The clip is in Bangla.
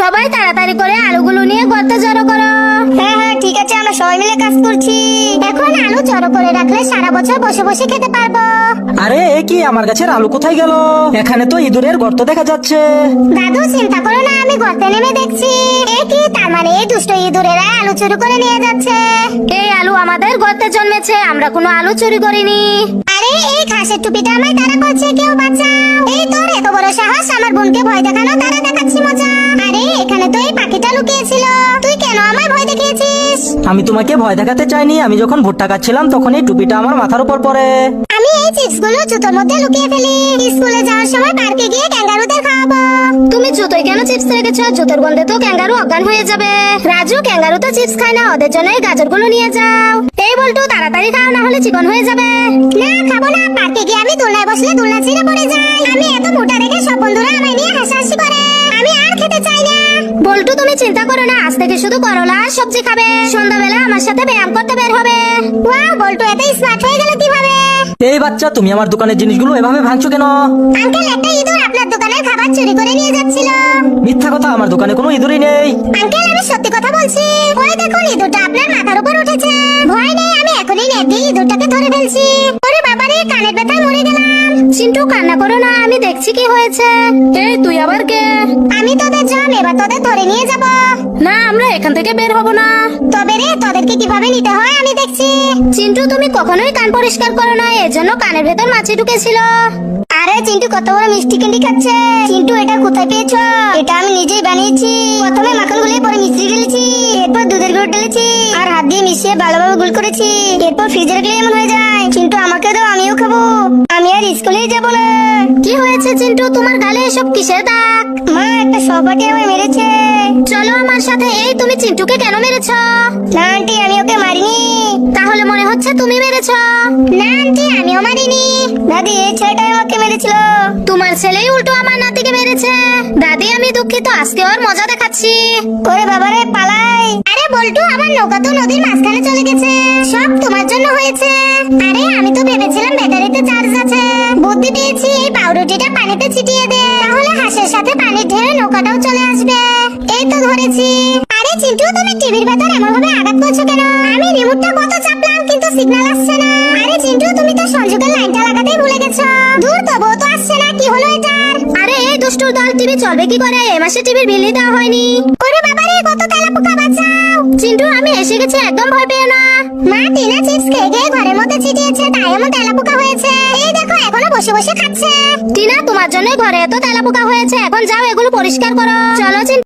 সবাই তাড়াতাড়ি করে আলুগুলো নিয়ে গর্তে জড়ো করো। হ্যাঁ হ্যাঁ ঠিক আছে, আমরা সবাই মিলে কাজ করছি। এখন আলু জড়ো করে রাখলে সারা বছর বসে বসে খেতে পারবো। আরে এ কি, আমার গাছের আলু কোথায় গেল? এখানে তো ইঁদুরের গর্ত দেখা যাচ্ছে। দাদু চিন্তা করো না, আমি গর্তে নেমে দেখছি। এ কি, তার মানে এই দুষ্ট ইঁদুরেরা আলু চুরি করে নিয়ে যাচ্ছে। এই আলু আমাদের গর্তে জন্মেছে, আমরা কোনো আলু চুরি করিনি। আরে এই ঘাসের টুপিটা আমায় তাড়া করছে, কেউ বাঁচাও। এই তোর এত বড় সাহস আমার বোনকে ভয় দেখানো, তারা দেখাচ্ছি মজা। আরে এখানে তো এই পাখিটা লুকিয়েছিল, তুই কেন আমায় ভয় দেখিয়েছিস? আমি তোমাকে ভয় দেখাতে চাইনি, আমি যখন ভুট্টা কাটছিলাম তখন এই টুপিটা আমার মাথার উপর পড়ে। আমি এই চিপস গুলো জুতোর মধ্যে লুকিয়ে ফেলি, স্কুলে যাওয়ার সময় পার্কে গিয়ে ক্যাঙ্গারুদের খাওয়াবো। তুমি জুতোয় কেন চিপস রেখেছো? জুতোর গন্ধে তো ক্যাঙ্গারু অজ্ঞান হয়ে যাবে। রাজু, ক্যাঙ্গারু তো চিপস খায় না, ওদের জন্য এই গাজরগুলো নিয়ে যাও। এই বল্টু, তাড়াতাড়ি খাও, না হলে চিকন হয়ে যাবে। না খাবো না, পার্কে গিয়ে আমি দোলনায় বসলে দোলনা ছিঁড়ে পড়ে যাই। আমি এত মোটা দেখে সব বন্ধুরা আমায় নিয়ে হাসাহাসি করে। আমি আর খেতে চাই না। বল্টু তুমি চিন্তা করো না, আজ থেকে শুধু করলা আর সবজি খাবে। সন্ধ্যাবেলা আমার সাথে ব্যায়াম করতে বের হবে। ওয়াও, বল্টু এত স্মার্ট হয়ে গেল কিভাবে? এই বাচ্চা, তুমি আমার দোকানের জিনিসগুলো এভাবে ভাঙছো কেন? আঙ্কেল, একটা ইঁদুর আপনার দোকানের খাবার চুরি করে নিয়ে যাচ্ছিল। মিথ্যা কথা, আমার দোকানে কোনো ইঁদুরই নেই। আঙ্কেল, আমি সত্যি কথা বলছি। ওই দেখুন, ইঁদুরটা আপনার মাথার উপর উঠেছে। ভয় নেই, আমি এখনই নেট দিয়ে ইঁদুরটাকে ধরে ফেলছি। ওরে বাবারে, কানের ব্যথায় মরে গেলাম। চিন্টু কান্না করো না, আমি দেখছি কি হয়েছে। এই তুই আবার কে? আমি তোদের জন, এবার তোদের ধরে নিয়ে যাব। না, আমরা এখান থেকে বের হব না। তবে রে, তোদেরকে কিভাবে নিতে হয় আমি দেখছি। চিন্টু তুমি কখনোই কান পরিষ্কার করো না, এর জন্য কানের ভেতর মাছি ঢুকেছিল। আরে চিন্টু কত বড় মিষ্টি ক্যান্ডি খাচ্ছে। চিন্টু এটা কোথায় পেয়েছো? এটা আমি নিজেই বানিয়েছি। প্রথমে মাখন গুলিয়ে, পরে মিষ্টি ঢেলেছি, এরপর দুধের গুঁড়ো ঢেলেছি আর হাত দিয়ে মিশিয়ে ভালোভাবে গুল করেছি। এরপর ফ্রিজে রাখলে এমন হয়ে যায়। চিন্টু আমাকে দাও, আমিও খাবো। আমি আর স্কুলেই যাব না। কি হয়েছে চিন্টু, তোমার গালে এসব কিসের দাগ? মা, একটা সহপাঠী আমায় মেরেছে। চলো আমার সাথে। এই তুমি চিন্টুকে কেন মেরেছ? না আন্টি, আমি ওকে মারিনি। তাহলে মনে হচ্ছে তুমি মেরেছ। না আন্টি, আমিও মারিনি। দাদি, এই ছেলেটাই আমাকে মেরেছিল। তোমার ছেলেই উল্টো আমার নাতিকে মেরেছে। দাদি আমি দুঃখিত, আজকে ওর মজা দেখাচ্ছি। করে বাবারে, পালাই। আরে বল্টু, আমার নৌকা তো নদীর মাঝখানে চলে গেছে। সব তোমার জন্য হয়েছে। আরে আমি তো ভেবেছিলাম ব্যাটারিতে চার্জ আছে। বুদ্ধি পেয়েছি, এই পাউরুটিটা পানিতে ছিটিয়ে দে, তাহলে হাঁসের সাথে পানির ঢেউয়ে নৌকাটাও চলে আসবে। এই তো ধরেছি। আরে চিন্টু, তুমি টিভির ভেতর এমন ভাবে আঘাত করছো কেন? আমি রিমোটটা কত চাপলাম, কিন্তু সিগন্যাল আসছে না। আরে চিন্টু, তুমি তো সংযোগের লাইনটা লাগাতেই ভুলে গেছো। দূর, তবুও তো আসছে না, কি হলো এটার? আরে এই দুষ্টুর দল, টিভি চলবে কি করে? এই মাসে টিভির বিলই দেওয়া হয়নি। ওরে বাবারে, কত তেলাপোকা, বাঁচাও। চিন্টু আমি এসে গেছি, একদম ভয় পেও না। মা টিনা চিপস খেয়ে খেয়ে ঘরের মধ্যে ছিটিয়েছে, তাই এমন তেলাপোকা হয়েছে। এই দেখো, এখনো বসে বসে খাচ্ছে। টিনা, তোমার জন্যই ঘরে এত তেলাপোকা হয়েছে। এখন যাও, এগুলো পরিষ্কার করো। চলো চিন্টু।